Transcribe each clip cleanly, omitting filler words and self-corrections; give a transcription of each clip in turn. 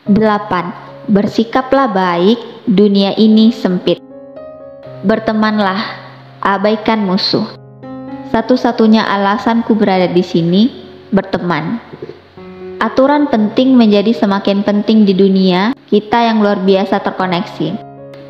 8. Bersikaplah baik, dunia ini sempit. Bertemanlah, abaikan musuh. Satu-satunya alasanku berada di sini, berteman. Aturan penting menjadi semakin penting di dunia kita yang luar biasa terkoneksi.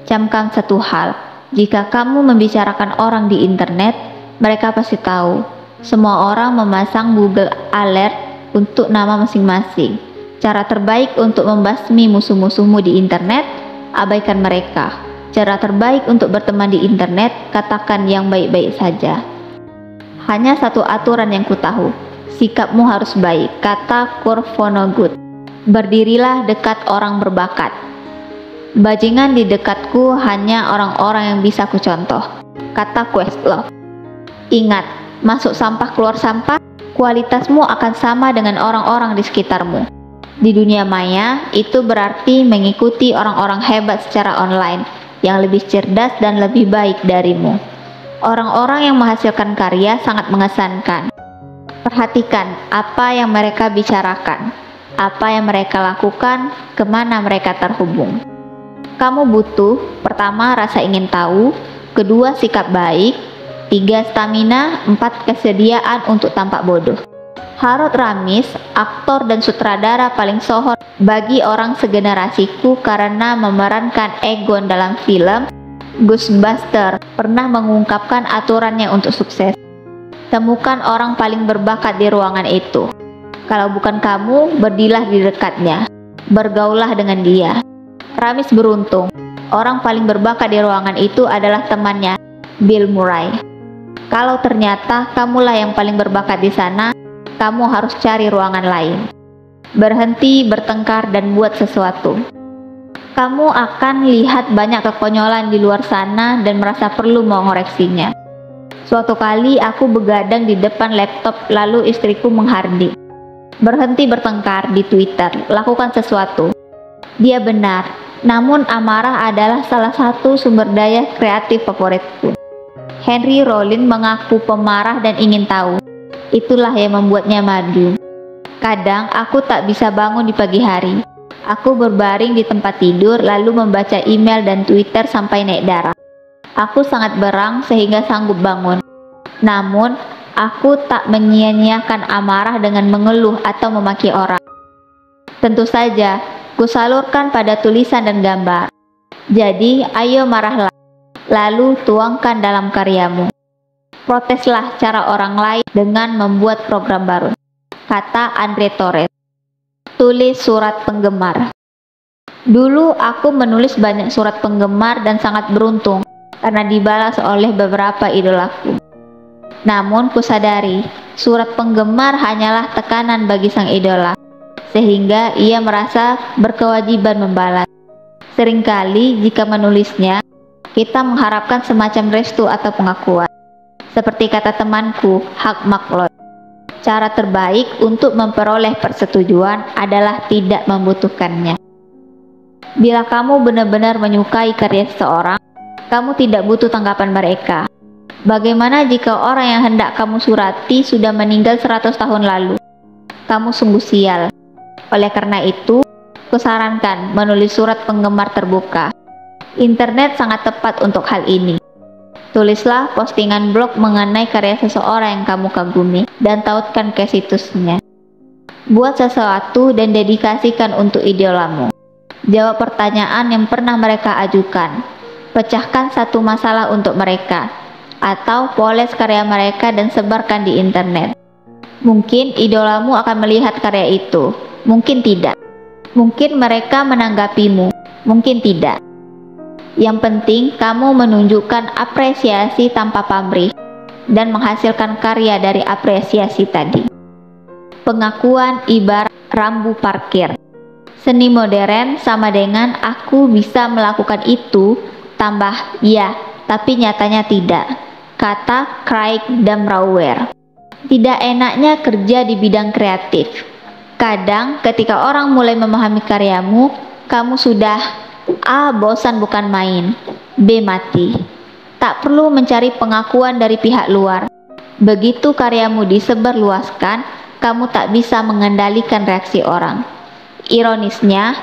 Camkan satu hal, jika kamu membicarakan orang di internet, mereka pasti tahu. Semua orang memasang Google Alert untuk nama masing-masing. Cara terbaik untuk membasmi musuh-musuhmu di internet, abaikan mereka. Cara terbaik untuk berteman di internet, katakan yang baik-baik saja. Hanya satu aturan yang kutahu, sikapmu harus baik, kata Kurvonogut. Berdirilah dekat orang berbakat. Bajingan di dekatku hanya orang-orang yang bisa kucontoh, kata Questlove. Ingat, masuk sampah keluar sampah, kualitasmu akan sama dengan orang-orang di sekitarmu. Di dunia maya, itu berarti mengikuti orang-orang hebat secara online, yang lebih cerdas dan lebih baik darimu. Orang-orang yang menghasilkan karya sangat mengesankan. Perhatikan apa yang mereka bicarakan, apa yang mereka lakukan, kemana mereka terhubung. Kamu butuh, pertama, rasa ingin tahu, kedua, sikap baik, 3, stamina, 4, kesediaan untuk tampak bodoh. Harold Ramis, aktor dan sutradara paling sohor bagi orang segenerasiku karena memerankan Egon dalam film Ghostbusters, pernah mengungkapkan aturannya untuk sukses. Temukan orang paling berbakat di ruangan itu. Kalau bukan kamu, berdirilah di dekatnya. Bergaulah dengan dia. Ramis beruntung. Orang paling berbakat di ruangan itu adalah temannya, Bill Murray. Kalau ternyata kamulah yang paling berbakat di sana, kamu harus cari ruangan lain. Berhenti bertengkar dan buat sesuatu. Kamu akan lihat banyak kekonyolan di luar sana dan merasa perlu mengoreksinya. Suatu kali aku begadang di depan laptop lalu istriku menghardik. Berhenti bertengkar di Twitter, lakukan sesuatu. Dia benar, namun amarah adalah salah satu sumber daya kreatif favoritku. Henry Rollins mengaku pemarah dan ingin tahu. Itulah yang membuatnya madu. Kadang aku tak bisa bangun di pagi hari. Aku berbaring di tempat tidur lalu membaca email dan Twitter sampai naik darah. Aku sangat berang sehingga sanggup bangun. Namun, aku tak menyia-nyiakan amarah dengan mengeluh atau memaki orang. Tentu saja, kusalurkan pada tulisan dan gambar. Jadi, ayo marahlah. Lalu tuangkan dalam karyamu. Proteslah cara orang lain dengan membuat program baru, kata Andre Torres. Tulis surat penggemar. Dulu aku menulis banyak surat penggemar dan sangat beruntung karena dibalas oleh beberapa idolaku. Namun kusadari, surat penggemar hanyalah tekanan bagi sang idola, sehingga ia merasa berkewajiban membalas. Seringkali jika menulisnya, kita mengharapkan semacam restu atau pengakuan. Seperti kata temanku, Hugh MacLeod, cara terbaik untuk memperoleh persetujuan adalah tidak membutuhkannya. Bila kamu benar-benar menyukai karya seseorang, kamu tidak butuh tanggapan mereka. Bagaimana jika orang yang hendak kamu surati sudah meninggal 100 tahun lalu? Kamu sungguh sial. Oleh karena itu, kusarankan menulis surat penggemar terbuka. Internet sangat tepat untuk hal ini. Tulislah postingan blog mengenai karya seseorang yang kamu kagumi dan tautkan ke situsnya. Buat sesuatu dan dedikasikan untuk idolamu. Jawab pertanyaan yang pernah mereka ajukan. Pecahkan satu masalah untuk mereka. Atau poles karya mereka dan sebarkan di internet. Mungkin idolamu akan melihat karya itu. Mungkin tidak. Mungkin mereka menanggapimu. Mungkin tidak. Yang penting kamu menunjukkan apresiasi tanpa pamrih dan menghasilkan karya dari apresiasi tadi. Pengakuan ibarat rambu parkir. Seni modern sama dengan aku bisa melakukan itu tambah ya, tapi nyatanya tidak, kata Craig Damrauer. Tidak enaknya kerja di bidang kreatif. Kadang ketika orang mulai memahami karyamu, kamu sudah A. bosan bukan main, B. mati. Tak perlu mencari pengakuan dari pihak luar. Begitu karyamu disebarluaskan, kamu tak bisa mengendalikan reaksi orang. Ironisnya,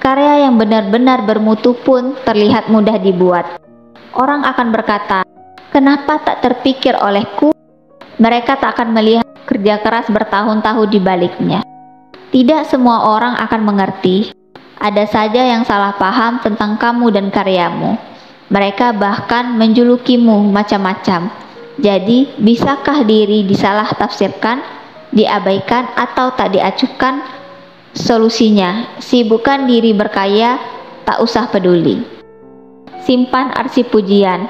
Karya yang benar-benar bermutu pun terlihat mudah dibuat. Orang akan berkata, "Kenapa tak terpikir olehku?" Mereka tak akan melihat kerja keras bertahun-tahun di baliknya. Tidak semua orang akan mengerti. Ada saja yang salah paham tentang kamu dan karyamu. Mereka bahkan menjulukimu macam-macam. Jadi, bisakah diri disalah tafsirkan, diabaikan, atau tak diacuhkan? Solusinya, sibukkan diri berkarya, tak usah peduli. Simpan arsip pujian.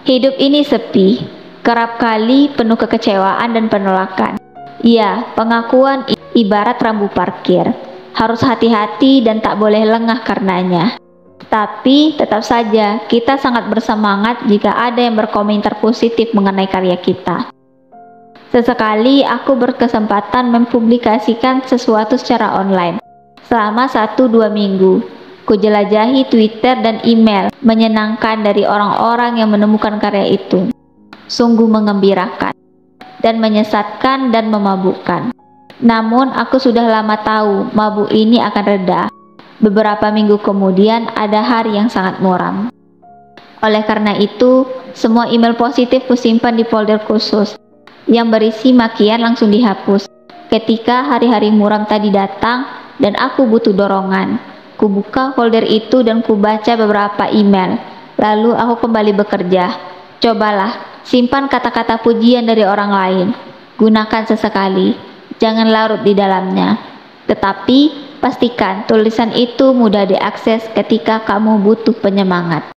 Hidup ini sepi, kerap kali penuh kekecewaan dan penolakan. Ya, pengakuan ibarat rambu parkir. Harus hati-hati dan tak boleh lengah karenanya. Tapi tetap saja kita sangat bersemangat jika ada yang berkomentar positif mengenai karya kita. Sesekali aku berkesempatan mempublikasikan sesuatu secara online. Selama 1-2 minggu, ku jelajahi Twitter dan email menyenangkan dari orang-orang yang menemukan karya itu. Sungguh mengembirakan dan menyesatkan dan memabukkan. Namun aku sudah lama tahu mabuk ini akan reda. Beberapa minggu kemudian ada hari yang sangat muram. Oleh karena itu, semua email positif kusimpan di folder khusus. Yang berisi makian langsung dihapus. Ketika hari-hari muram tadi datang dan aku butuh dorongan, ku buka folder itu dan ku baca beberapa email. Lalu aku kembali bekerja. Cobalah, simpan kata-kata pujian dari orang lain. Gunakan sesekali. Jangan larut di dalamnya. Tetapi pastikan tulisan itu mudah diakses ketika kamu butuh penyemangat.